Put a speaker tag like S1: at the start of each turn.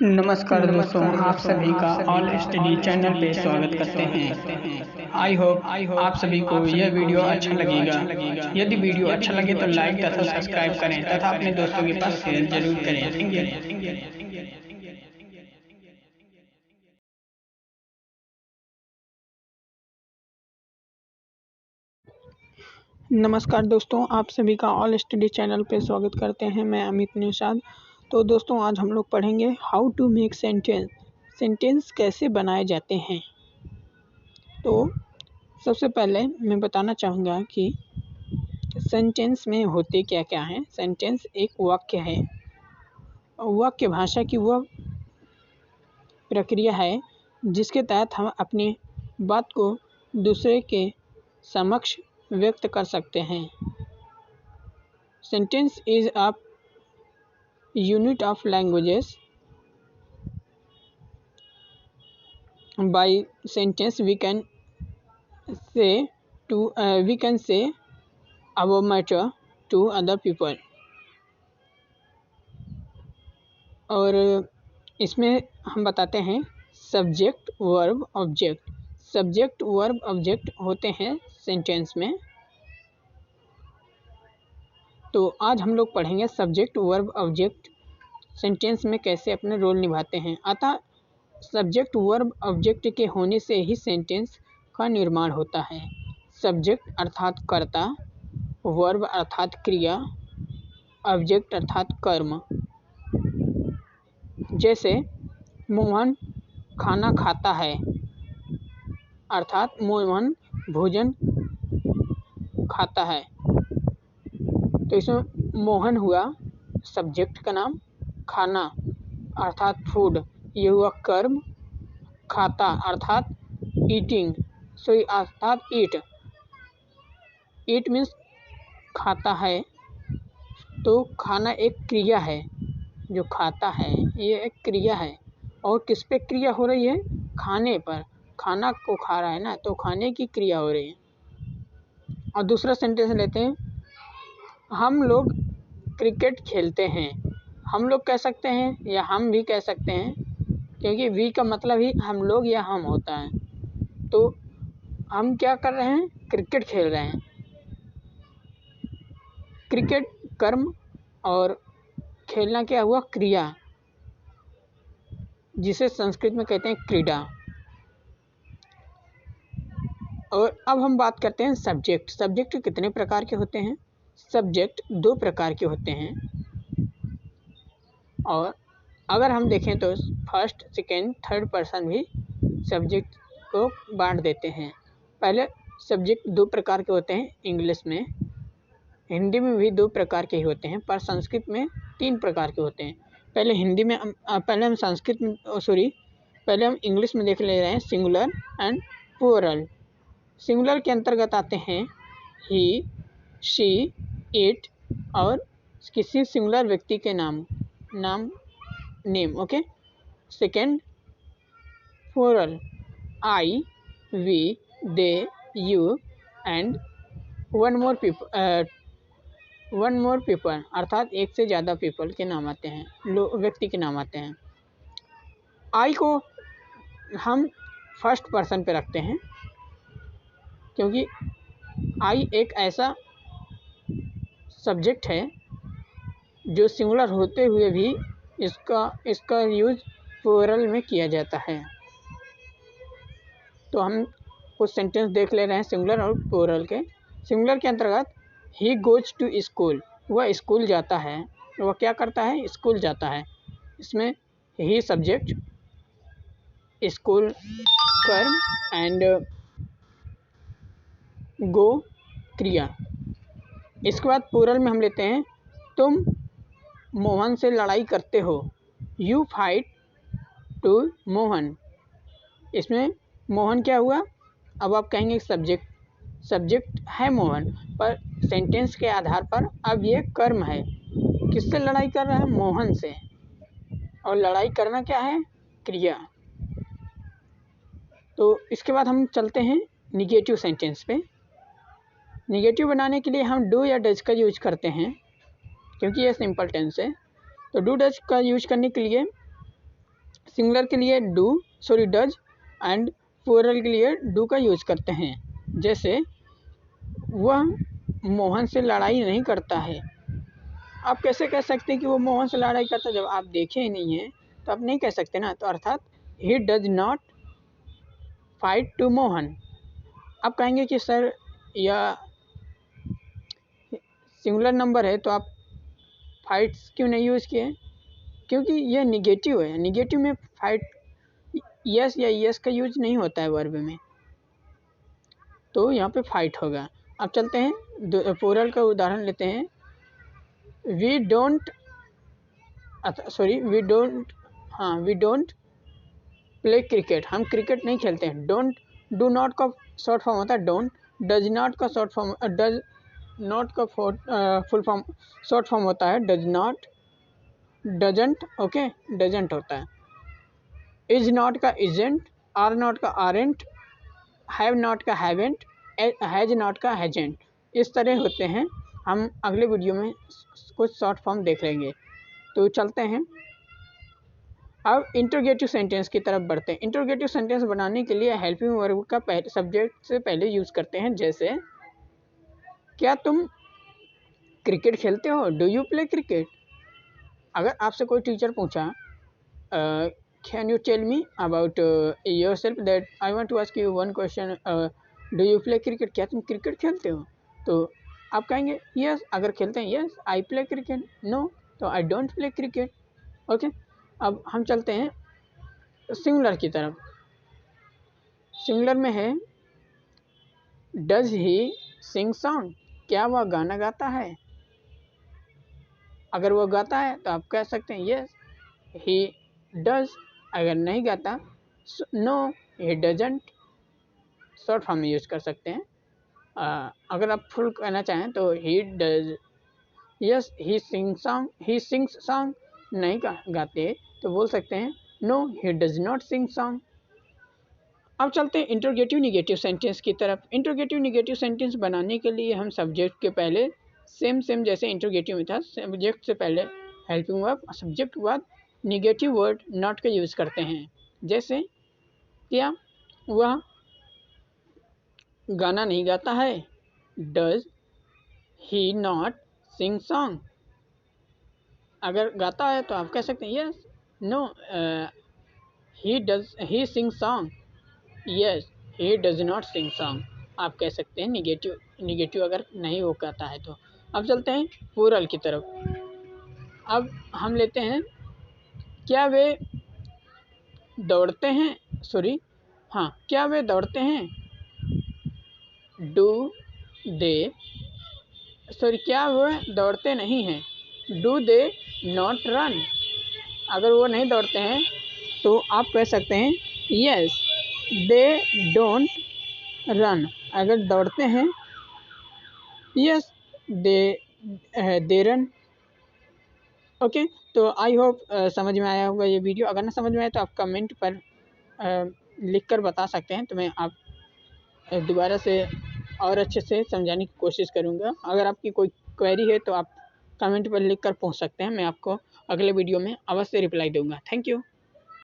S1: नमस्कार दोस्तों, आप सभी का ऑल स्टडी चैनल पे स्वागत करते हैं। आई होप आप सभी को यह वीडियो अच्छा लगेगा। यदि वीडियो अच्छा लगे तो लाइक तथा सब्सक्राइब करें तथा अपने दोस्तों के पास शेयर जरूर करें। Thank you. नमस्कार दोस्तों, आप सभी का ऑल स्टडी चैनल पे स्वागत करते हैं। मैं अमित निषाद। तो दोस्तों, आज हम लोग पढ़ेंगे हाउ टू मेक सेंटेंस कैसे बनाए जाते हैं। तो सबसे पहले मैं बताना चाहूँगा कि सेंटेंस में होते क्या क्या हैं। सेंटेंस एक वाक्य है। वाक्य भाषा की वह प्रक्रिया है जिसके तहत हम अपनी बात को दूसरे के समक्ष व्यक्त कर सकते हैं। Sentence is a unit of languages. By sentence we can say our matter to other people। और इसमें हम बताते हैं subject verb object. Subject verb object होते हैं सेंटेंस में। तो आज हम लोग पढ़ेंगे सब्जेक्ट वर्ब ऑब्जेक्ट सेंटेंस में कैसे अपने रोल निभाते हैं। अतः सब्जेक्ट वर्ब ऑब्जेक्ट के होने से ही सेंटेंस का निर्माण होता है। सब्जेक्ट अर्थात कर्ता, वर्ब अर्थात क्रिया, ऑब्जेक्ट अर्थात कर्म। जैसे मोहन खाना खाता है अर्थात मोहन भोजन खाता है। तो इसमें मोहन हुआ सब्जेक्ट का नाम, खाना अर्थात फूड ये हुआ कर्म, खाता अर्थात ईटिंग अर्थात ईट मीन्स खाता है। तो खाना एक क्रिया है, जो खाता है ये एक क्रिया है। और किस पे क्रिया हो रही है? खाने पर। खाना को खा रहा है ना, तो खाने की क्रिया हो रही है। और दूसरा सेंटेंस लेते हैं, हम लोग क्रिकेट खेलते हैं। हम लोग कह सकते हैं या हम भी कह सकते हैं, क्योंकि वी का मतलब ही हम लोग या हम होता है। तो हम क्या कर रहे हैं? क्रिकेट खेल रहे हैं। क्रिकेट कर्म और खेलना क्या हुआ? क्रिया, जिसे संस्कृत में कहते हैं क्रीड़ा। और अब हम बात करते हैं सब्जेक्ट। सब्जेक्ट कितने प्रकार के होते हैं? सब्जेक्ट दो प्रकार के होते हैं। और अगर हम देखें तो फर्स्ट, सेकेंड, थर्ड पर्सन भी सब्जेक्ट को बांट देते हैं। पहले सब्जेक्ट दो प्रकार के होते हैं इंग्लिश में। हिंदी में भी दो प्रकार के ही होते हैं, पर संस्कृत में तीन प्रकार के होते हैं। पहले हम इंग्लिश में देख ले रहे हैं सिंगुलर एंड प्लूरल। सिंगुलर के अंतर्गत आते हैं ही, शी, इट और किसी सिंगुलर व्यक्ति के name. Okay. Second plural, I, we, they, you and one more people अर्थात एक से ज़्यादा पीपल के नाम आते हैं, व्यक्ति के नाम आते हैं। आई को हम फर्स्ट पर्सन पे रखते हैं, क्योंकि आई एक ऐसा सब्जेक्ट है जो सिंगुलर होते हुए भी इसका यूज़ प्लूरल में किया जाता है। तो हम कुछ सेंटेंस देख ले रहे हैं सिंगुलर और प्लूरल के। सिंगुलर के अंतर्गत ही गोज टू स्कूल, वह स्कूल जाता है। वह क्या करता है? स्कूल जाता है। इसमें ही सब्जेक्ट, स्कूल कर्म एंड गो क्रिया। इसके बाद प्लूरल में हम लेते हैं तुम मोहन से लड़ाई करते हो, यू फाइट टू मोहन। इसमें मोहन क्या हुआ? अब आप कहेंगे सब्जेक्ट है मोहन, पर सेंटेंस के आधार पर अब ये कर्म है। किससे लड़ाई कर रहा है? मोहन से। और लड़ाई करना क्या है? क्रिया। तो इसके बाद हम चलते हैं निगेटिव सेंटेंस पे। निगेटिव बनाने के लिए हम डू या डज का यूज करते हैं, क्योंकि ये सिंपल टेंस है। तो डू डज का यूज करने के लिए सिंगुलर के लिए डज एंड प्लूरल के लिए डू का यूज करते हैं। जैसे वह मोहन से लड़ाई नहीं करता है। आप कैसे कह सकते हैं कि वो मोहन से लड़ाई करता है? जब आप देखे ही नहीं है तो आप नहीं कह सकते ना। तो अर्थात he does not fight to Mohan. आप कहेंगे कि सर यह सिंगुलर नंबर है तो आप फाइट्स क्यों नहीं यूज़ किए? क्योंकि यह निगेटिव है। निगेटिव में फाइट यस या यस का यूज नहीं होता है वर्ब में, तो यहाँ पे फाइट होगा। अब चलते हैं प्लूरल का उदाहरण लेते हैं। We don't play cricket. हम क्रिकेट नहीं खेलते हैं। डू नॉट का शॉर्ट फॉर्म होता है डोंट। डज नॉट का short form full form short form होता है does not. Doesn't okay doesn't होता है। इज नॉट का इजेंट। आर नॉट का आरेंट। हैव नॉट का हैवेंट। हैज नॉट का हैजेंट। इस तरह होते हैं। हम अगले वीडियो में कुछ शॉर्ट फॉर्म देख लेंगे। तो चलते हैं अब इंटरोगेटिव सेंटेंस की तरफ बढ़ते हैं। इंटरोगेटिव सेंटेंस बनाने के लिए हेल्पिंग वर्ब का सब्जेक्ट से पहले यूज़ करते हैं। जैसे क्या तुम क्रिकेट खेलते हो? Do you play cricket? अगर आपसे कोई टीचर पूछा can you tell me about yourself that I want to ask you one question, do you play cricket? क्या तुम क्रिकेट खेलते हो? तो आप कहेंगे यस। अगर खेलते हैं yes I play cricket. No तो I don't play cricket. Okay. अब हम चलते हैं सिंगुलर की तरफ। सिंगुलर में है डज ही सिंग सॉन्ग। क्या वह गाना गाता है? अगर वो गाता है तो आप कह सकते हैं यस ही डज। अगर नहीं गाता no he doesn't. Short form में यूज़ कर सकते हैं। अगर आप फुल कहना चाहें तो he does yes he sings song. नहीं गाते तो बोल सकते हैं no he does not sing song. अब चलते हैं इंटरोगेटिव निगेटिव सेंटेंस की तरफ। इंटरोगेटिव निगेटिव सेंटेंस बनाने के लिए हम सब्जेक्ट के पहले सेम जैसे इंटरोगेटिव में था, सब्जेक्ट से पहले हेल्पिंग वर्ब, सब्जेक्ट के बाद निगेटिव वर्ड नॉट का यूज़ करते हैं। जैसे क्या वह गाना नहीं गाता है? Does he not sing song. अगर गाता है तो आप कह सकते हैं yes no he sing song. Yes he does not sing song आप कह सकते हैं निगेटिव अगर नहीं वो कहता है तो। अब चलते हैं प्लूरल की तरफ। अब हम लेते हैं क्या वे दौड़ते हैं? क्या वे दौड़ते हैं? क्या वे दौड़ते नहीं हैं? Do they not run. अगर वो नहीं दौड़ते हैं तो आप कह सकते हैं यस दे डोंट रन। अगर दौड़ते हैं यस दे रन। ओके। तो आई होप समझ में आया होगा ये वीडियो। अगर ना समझ में आए तो आप कमेंट पर लिख कर बता सकते हैं, तो मैं आप दोबारा से और अच्छे से समझाने की कोशिश करूँगा। अगर आपकी कोई क्वेरी है तो आप कमेंट पर लिख कर पूछ सकते हैं। मैं आपको अगले वीडियो में अवश्य रिप्लाई दूँगा। Thank you.